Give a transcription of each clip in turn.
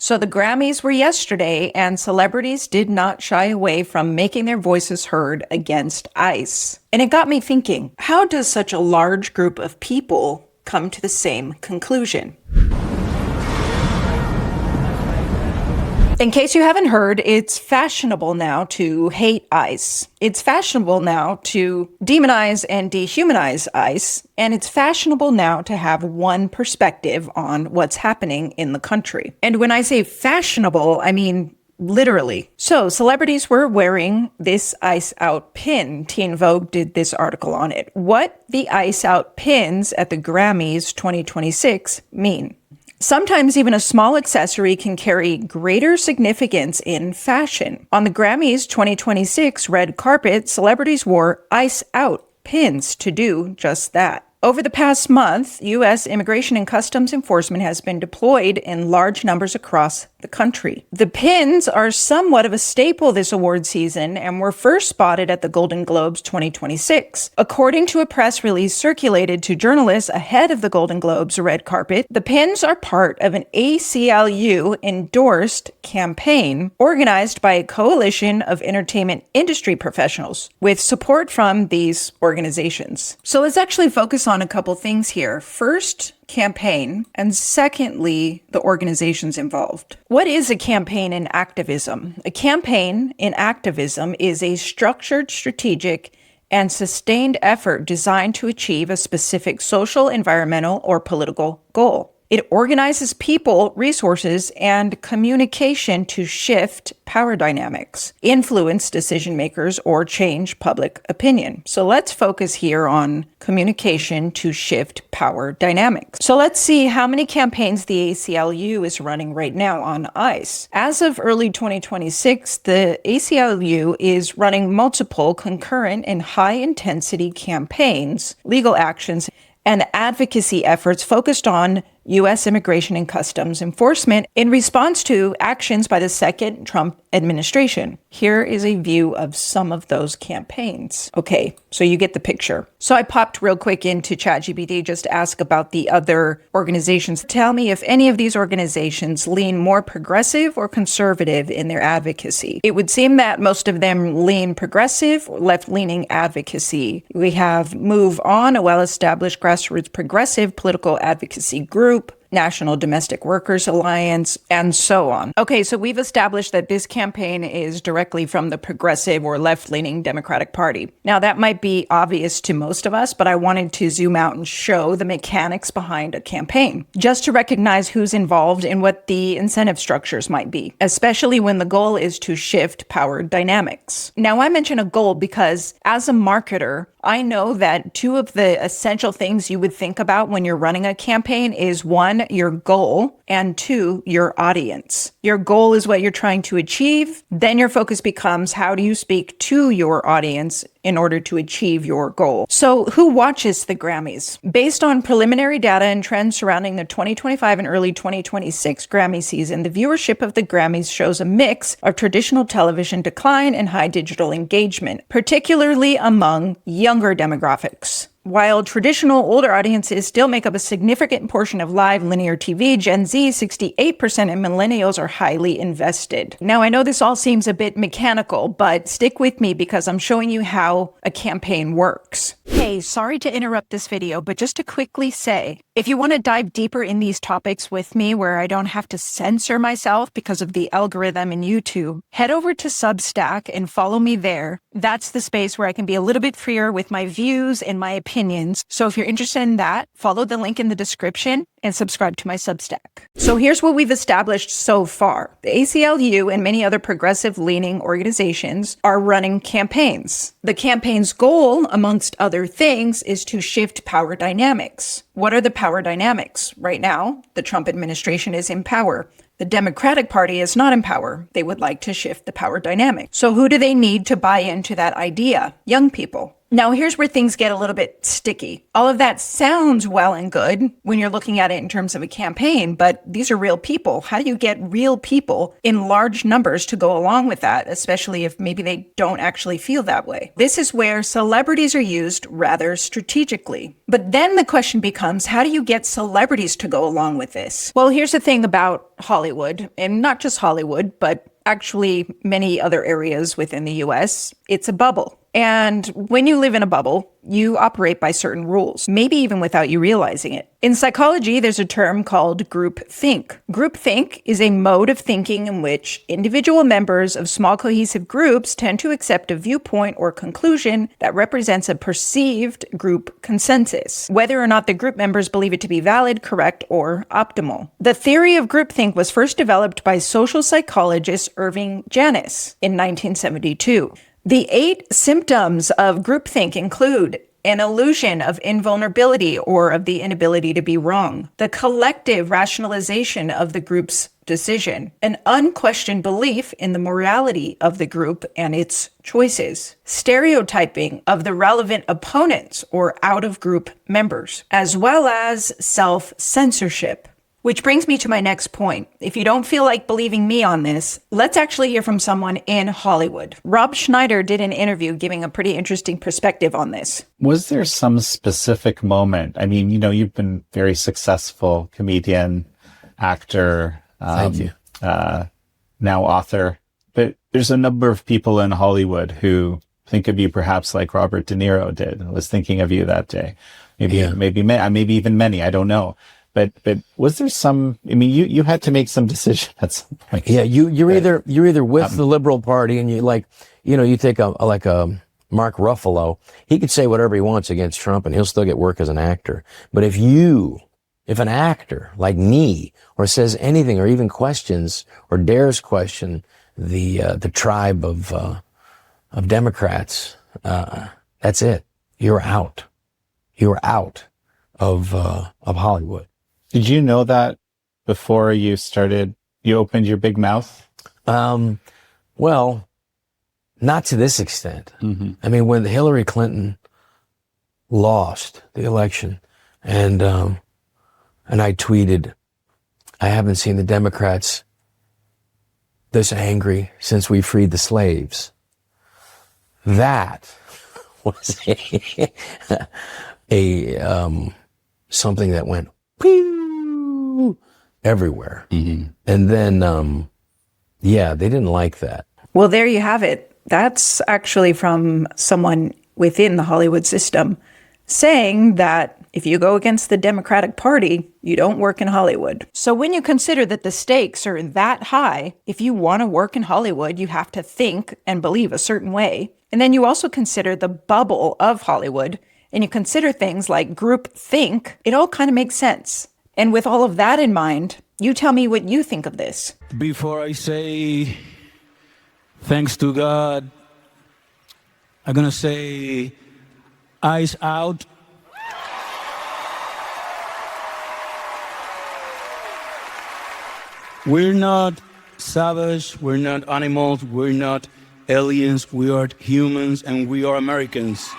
So the Grammys were yesterday, and celebrities did not shy away from making their voices heard against ICE. And it got me thinking, how does such a large group of people come to the same conclusion? In case you haven't heard, it's fashionable now to hate ICE. It's fashionable now to demonize and dehumanize ICE. And it's fashionable now to have one perspective on what's happening in the country. And when I say fashionable, I mean literally. So celebrities were wearing this ICE Out pin. Teen Vogue did this article on it. What the ICE Out pins at the Grammys 2026 mean. Sometimes even a small accessory can carry greater significance in fashion. On the Grammys 2026 red carpet, celebrities wore ICE Out pins to do just that. Over the past month, U.S. Immigration and Customs Enforcement has been deployed in large numbers across the country. The pins are somewhat of a staple this award season and were first spotted at the Golden Globes 2026. According to a press release circulated to journalists ahead of the Golden Globes red carpet, the pins are part of an ACLU-endorsed campaign organized by a coalition of entertainment industry professionals with support from these organizations. So let's actually focus on a couple things here. First, campaign, and secondly, the organizations involved. What is a campaign in activism? A campaign in activism is a structured, strategic, and sustained effort designed to achieve a specific social, environmental, or political goal. It organizes people, resources, and communication to shift power dynamics, influence decision makers, or change public opinion. So let's focus here on communication to shift power dynamics. So let's see how many campaigns the ACLU is running right now on ICE. As of early 2026, the ACLU is running multiple concurrent and high-intensity campaigns, legal actions, and advocacy efforts focused on U.S. Immigration and Customs Enforcement in response to actions by the second Trump administration. Here is a view of some of those campaigns. Okay, so you get the picture. So I popped real quick into ChatGPT just to ask about the other organizations. Tell me if any of these organizations lean more progressive or conservative in their advocacy. It would seem that most of them lean progressive, left-leaning advocacy. We have MoveOn, a well-established grassroots progressive political advocacy group, National Domestic Workers Alliance, and so on. Okay, so we've established that this campaign is directly from the progressive or left-leaning Democratic Party. Now, that might be obvious to most of us, but I wanted to zoom out and show the mechanics behind a campaign, just to recognize who's involved and what the incentive structures might be, especially when the goal is to shift power dynamics. Now, I mention a goal because as a marketer, I know that two of the essential things you would think about when you're running a campaign is one, your goal, and two, your audience. Your goal is what you're trying to achieve. Then your focus becomes how do you speak to your audience in order to achieve your goal. So who watches the Grammys? Based on preliminary data and trends surrounding the 2025 and early 2026 Grammy season, the viewership of the Grammys shows a mix of traditional television decline and high digital engagement, particularly among younger demographics. While traditional older audiences still make up a significant portion of live linear TV, Gen Z, 68%, and millennials are highly invested. Now, I know this all seems a bit mechanical, but stick with me because I'm showing you how a campaign works. Hey, sorry to interrupt this video, but just to quickly say, if you want to dive deeper in these topics with me where I don't have to censor myself because of the algorithm in YouTube, head over to Substack and follow me there. That's the space where I can be a little bit freer with my views and my opinions. So if you're interested in that, follow the link in the description and subscribe to my Substack. So here's what we've established so far. The ACLU and many other progressive-leaning organizations are running campaigns. The campaign's goal, amongst other things, is to shift power dynamics. What are the power dynamics? Right now, the Trump administration is in power. The Democratic Party is not in power. They would like to shift the power dynamic. So who do they need to buy into that idea? Young people. Now, here's where things get a little bit sticky. All of that sounds well and good when you're looking at it in terms of a campaign, but these are real people. How do you get real people in large numbers to go along with that, especially if maybe they don't actually feel that way? This is where celebrities are used rather strategically. But then the question becomes, how do you get celebrities to go along with this? Well, here's the thing about Hollywood, and not just Hollywood, but actually many other areas within the US, it's a bubble. And when you live in a bubble, you operate by certain rules, maybe even without you realizing it. In psychology, there's a term called groupthink. Groupthink is a mode of thinking in which individual members of small cohesive groups tend to accept a viewpoint or conclusion that represents a perceived group consensus, whether or not the group members believe it to be valid, correct, or optimal. The theory of groupthink was first developed by social psychologist Irving Janis in 1972. The 8 symptoms of groupthink include an illusion of invulnerability or of the inability to be wrong, the collective rationalization of the group's decision, an unquestioned belief in the morality of the group and its choices, stereotyping of the relevant opponents or out-of-group members, as well as self-censorship. Which brings me to my next point. If you don't feel like believing me on this, let's actually hear from someone in Hollywood. Rob Schneider did an interview giving a pretty interesting perspective on this. Was there some specific moment? I mean, you've been very successful comedian, actor, Thank you. Now author, but there's a number of people in Hollywood who think of you perhaps like Robert De Niro did. I was thinking of you that day. Maybe even many, I don't know. But was there some? I mean, you had to make some decision at some point. Yeah, you're either with the Liberal Party and you take a Mark Ruffalo. He could say whatever he wants against Trump and he'll still get work as an actor. But if an actor like me or says anything or even questions or dares question the tribe of Democrats, that's it. You're out. You're out of Hollywood. Did you know that before you opened your big mouth? Well, not to this extent. Mm-hmm. I mean, when Hillary Clinton lost the election and I tweeted, I haven't seen the Democrats this angry since we freed the slaves. That was something that went pew everywhere. Mm-hmm. And then, they didn't like that. Well, there you have it. That's actually from someone within the Hollywood system saying that if you go against the Democratic Party, you don't work in Hollywood. So when you consider that the stakes are that high, if you want to work in Hollywood, you have to think and believe a certain way. And then you also consider the bubble of Hollywood, and you consider things like groupthink, it all kind of makes sense. And with all of that in mind, you tell me what you think of this. Before I say thanks to God, I'm gonna say eyes out. We're not savage, we're not animals, we're not aliens, we are humans and we are Americans.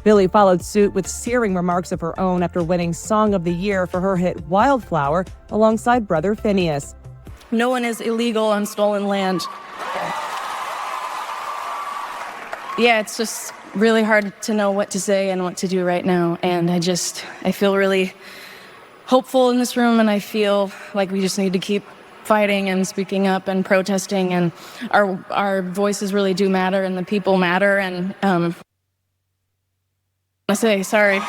Billie followed suit with searing remarks of her own after winning Song of the Year for her hit Wildflower alongside brother Phineas. No one is illegal on stolen land. Yeah, it's just really hard to know what to say and what to do right now. And I feel really hopeful in this room, and I feel like we just need to keep fighting and speaking up and protesting, and our voices really do matter, and the people matter, and I say sorry.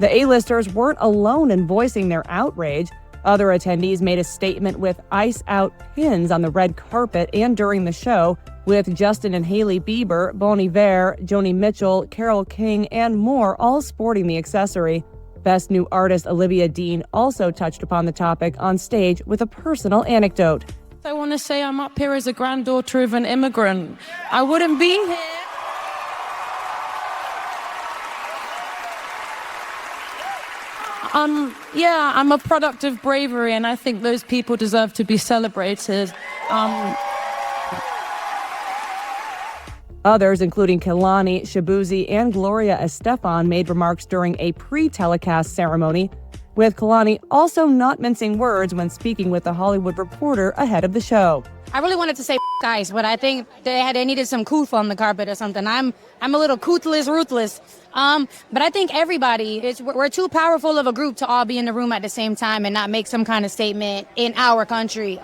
The A-listers weren't alone in voicing their outrage. Other attendees made a statement with Ice Out pins on the red carpet and during the show, with Justin and Hailey Bieber, Bon Iver, Joni Mitchell, Carole King, and more all sporting the accessory. Best New Artist Olivia Dean also touched upon the topic on stage with a personal anecdote. I want to say I'm up here as a granddaughter of an immigrant. I wouldn't be here. I'm a product of bravery, and I think those people deserve to be celebrated. Others, including Kehlani, Shabuzi, and Gloria Estefan, made remarks during a pre-telecast ceremony, with Kehlani also not mincing words when speaking with The Hollywood Reporter ahead of the show. I really wanted to say guys, but I think they needed some couth on the carpet or something. I'm a little couthless, ruthless. But I think everybody, we're too powerful of a group to all be in the room at the same time and not make some kind of statement in our country.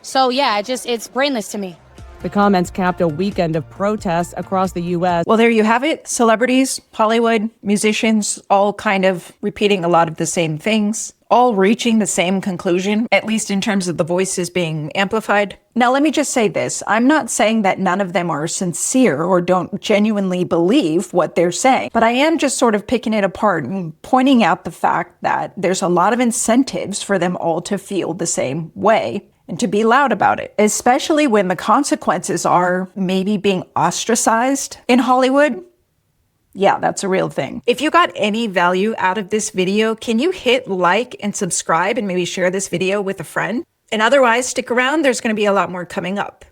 So yeah, it's brainless to me. The comments capped a weekend of protests across the U.S. Well, there you have it. Celebrities, Hollywood, musicians, all kind of repeating a lot of the same things, all reaching the same conclusion, at least in terms of the voices being amplified. Now, let me just say this. I'm not saying that none of them are sincere or don't genuinely believe what they're saying, but I am just sort of picking it apart and pointing out the fact that there's a lot of incentives for them all to feel the same way and to be loud about it, especially when the consequences are maybe being ostracized in Hollywood. Yeah, that's a real thing. If you got any value out of this video, can you hit like and subscribe and maybe share this video with a friend? And otherwise, stick around. There's going to be a lot more coming up.